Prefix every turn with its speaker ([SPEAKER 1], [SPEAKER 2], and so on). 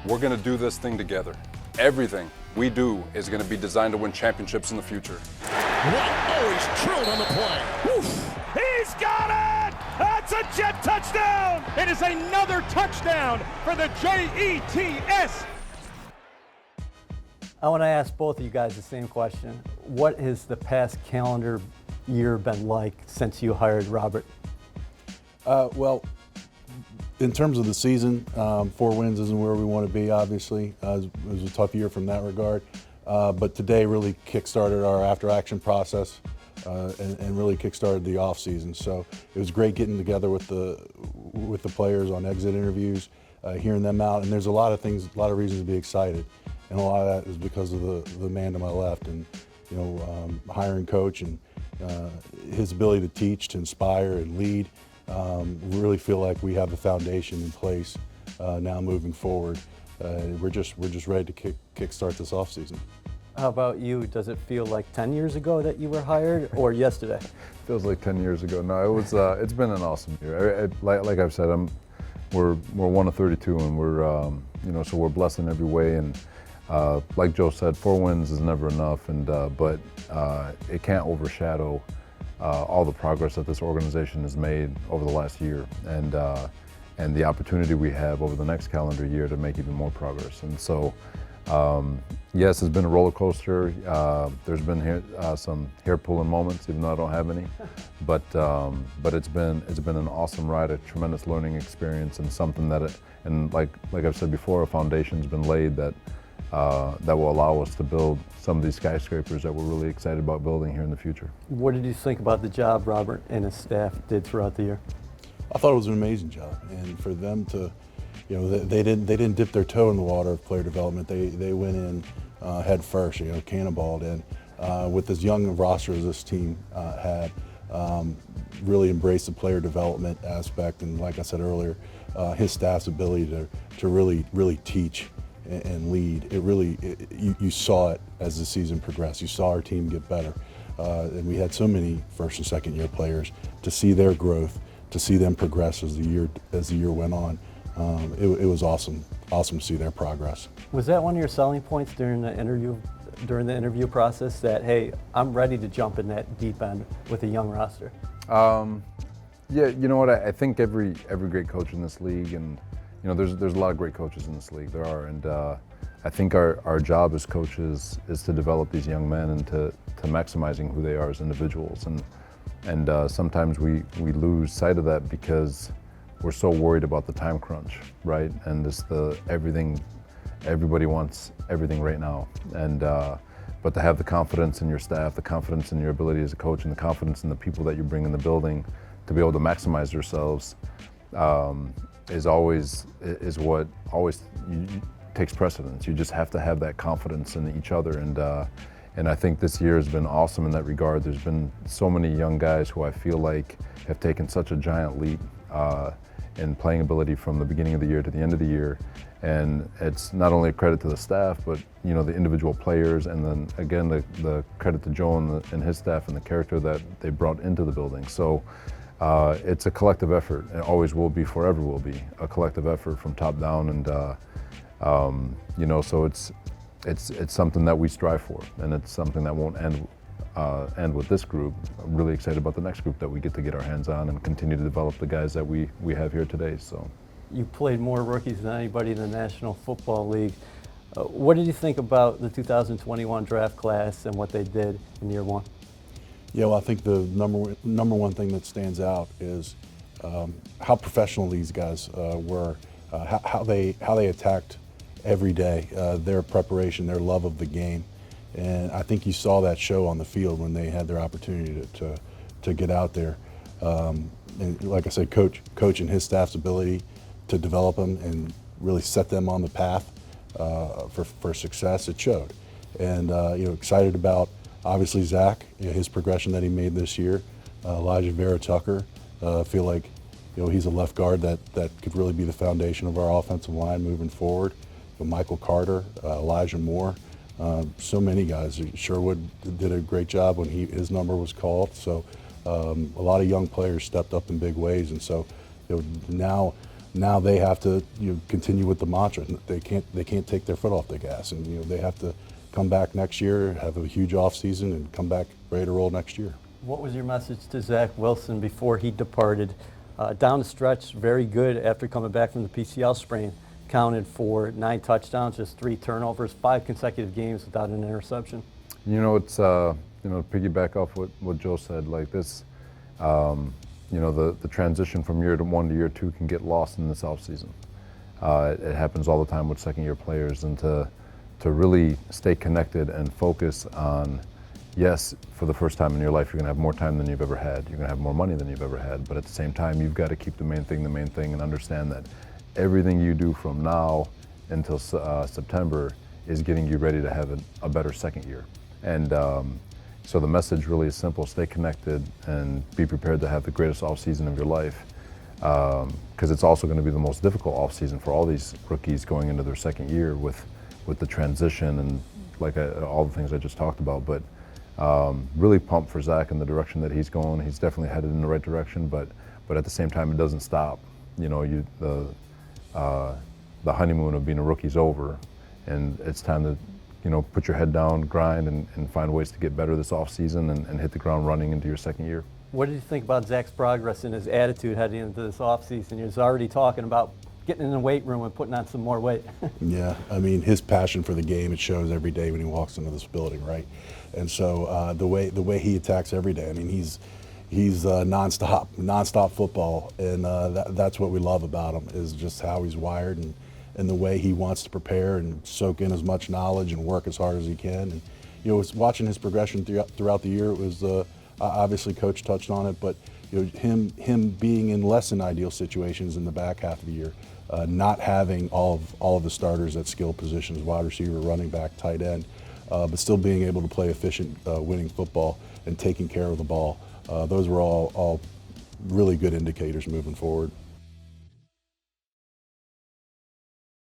[SPEAKER 1] we're going to do this thing together. Everything we do is going to be designed to win championships in the future.
[SPEAKER 2] Oh, he's drilled on the play. Oof.
[SPEAKER 3] He's got it! That's a Jet touchdown! It is another touchdown for the Jets.
[SPEAKER 4] I want to ask both of you guys the same question. What has the past calendar year been like since you hired Robert?
[SPEAKER 5] Well, in terms of the season, 4 wins isn't where we want to be, obviously. It was a tough year from that regard. But today really kick-started our after-action process and really kick-started the offseason. So it was great getting together with the players on exit interviews, hearing them out. And there's a lot of things, a lot of reasons to be excited. And a lot of that is because of the man to my left and, hiring coach and his ability to teach, to inspire and lead. We really feel like we have the foundation in place now moving forward. We're just ready to kickstart this offseason.
[SPEAKER 4] How about you? Does it feel like 10 years ago that you were hired, or yesterday?
[SPEAKER 6] Feels like 10 years ago. No, it was. It's been an awesome year. Like I've said, we're 1 of 32, and we're so we're blessed in every way. And like Joe said, 4 wins is never enough, but it can't overshadow all the progress that this organization has made over the last year, and the opportunity we have over the next calendar year to make even more progress. And so, yes, it's been a roller coaster. There's been some hair-pulling moments, even though I don't have any. But it's been an awesome ride, a tremendous learning experience, and something and like I've said before, a foundation's been laid that will allow us to build some of these skyscrapers that we're really excited about building here in the future.
[SPEAKER 4] What did you think about the job Robert and his staff did throughout the year?
[SPEAKER 5] I thought it was an amazing job, and for them to, they didn't dip their toe in the water of player development. They went in head first, cannonballed in with as young a roster as this team had. Really embraced the player development aspect, and like I said earlier, his staff's ability to really teach and lead. You saw it as the season progressed. You saw our team get better, and we had so many first and second year players. To see their growth, to see them progress as the year went on, it was awesome to see their progress.
[SPEAKER 4] Was that one of your selling points during the interview process, that hey, I'm ready to jump in that deep end with a young roster?
[SPEAKER 6] Yeah, you know what? I think every great coach in this league, and there's a lot of great coaches in this league. There are, and I think our job as coaches is to develop these young men and to maximizing who they are as individuals. And sometimes we lose sight of that because we're so worried about the time crunch, right? And everybody wants everything right now. And but to have the confidence in your staff, the confidence in your ability as a coach, and the confidence in the people that you bring in the building to be able to maximize yourselves is what always takes precedence. You just have to have that confidence in each other, and I think this year has been awesome in that regard. There's been so many young guys who I feel like have taken such a giant leap in playing ability from the beginning of the year to the end of the year, and it's not only a credit to the staff, but the individual players, and then again the credit to Joe and his staff and the character that they brought into the building. So. It's a collective effort. It always will be, forever will be, a collective effort from top down, and so it's something that we strive for, and it's something that won't end with this group. I'm really excited about the next group that we get our hands on and continue to develop the guys that we have here today. So,
[SPEAKER 4] you played more rookies than anybody in the National Football League. What did you think about the 2021 draft class and what they did in year one?
[SPEAKER 5] Yeah, well, I think the number one thing that stands out is how professional these guys were, how they attacked every day, their preparation, their love of the game, and I think you saw that show on the field when they had their opportunity to get out there. And like I said, coach and his staff's ability to develop them and really set them on the path for success, it showed. And excited about. Obviously, Zach, his progression that he made this year. Elijah Vera Tucker, feel like he's a left guard that could really be the foundation of our offensive line moving forward. Michael Carter, Elijah Moore, so many guys. Sherwood did a great job when his number was called. So a lot of young players stepped up in big ways, and so now now they have to continue with the mantra. They can't take their foot off the gas, and they have to come back next year, have a huge offseason, and come back ready to roll next year.
[SPEAKER 4] What was your message to Zach Wilson before he departed? Down the stretch, very good after coming back from the PCL sprain. Counted for 9 touchdowns, just 3 turnovers, 5 consecutive games without an interception.
[SPEAKER 6] It's piggyback off what Joe said. Like this, the transition from year 1 to year 2 can get lost in this offseason. It happens all the time with second-year players, and to really stay connected and focus on, yes, for the first time in your life, you're going to have more time than you've ever had. You're going to have more money than you've ever had. But at the same time, you've got to keep the main thing, and understand that everything you do from now until September is getting you ready to have a better second year. And so the message really is simple: stay connected and be prepared to have the greatest offseason of your life, because it's also going to be the most difficult offseason for all these rookies going into their second year with the transition and all the things I just talked about. But really pumped for Zach and the direction that he's going. He's definitely headed in the right direction, but at the same time, it doesn't stop. The honeymoon of being a rookie's over, and it's time to put your head down, grind, and find ways to get better this offseason and hit the ground running into your second year.
[SPEAKER 4] What did you think about Zach's progress and his attitude heading into this offseason? He was already talking about getting in the weight room and putting on some more weight.
[SPEAKER 5] Yeah, I mean, his passion for the game, it shows every day when he walks into this building, right? And so the way he attacks every day, I mean, he's nonstop football, and that's what we love about him, is just how he's wired and the way he wants to prepare and soak in as much knowledge and work as hard as he can. And watching his progression throughout the year, it was obviously Coach touched on it, but him being in less than ideal situations in the back half of the year, not having all of the starters at skill positions, wide receiver, running back, tight end, but still being able to play efficient, winning football and taking care of the ball. Those were all really good indicators moving forward.